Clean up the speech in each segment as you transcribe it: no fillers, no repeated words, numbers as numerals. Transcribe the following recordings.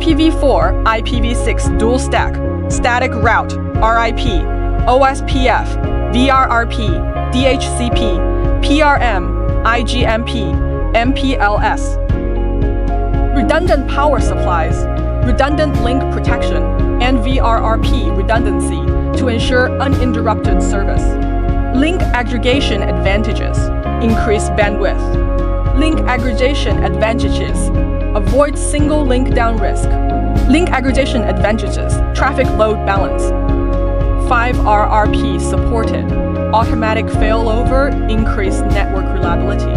IPv4, IPv6 dual stack, static route, RIP, OSPF, VRRP, DHCP, PRM, IGMP, MPLS. Redundant power supplies, redundant link protection, and VRRP redundancy to ensure uninterrupted service. Link aggregation advantages, increase bandwidth. Link aggregation advantages, avoid single link down risk. Link aggregation advantages, traffic load balance. 5RRP supported, automatic failover, increased network reliability.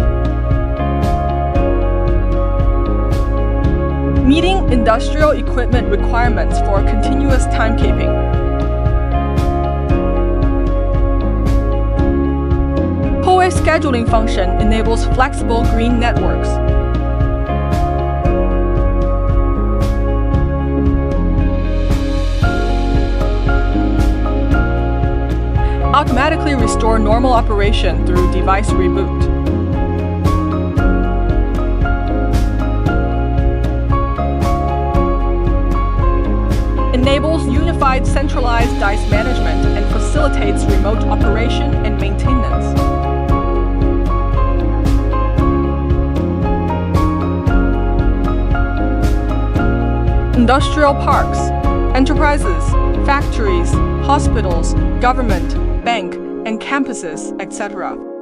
Meeting industrial equipment requirements for continuous timekeeping. POE scheduling function enables flexible green networks. Automatically restore normal operation through device reboot. Enables unified centralized DICE management and facilitates remote operation and maintenance. Industrial parks, enterprises, factories, hospitals, government, bank, and campuses, etc.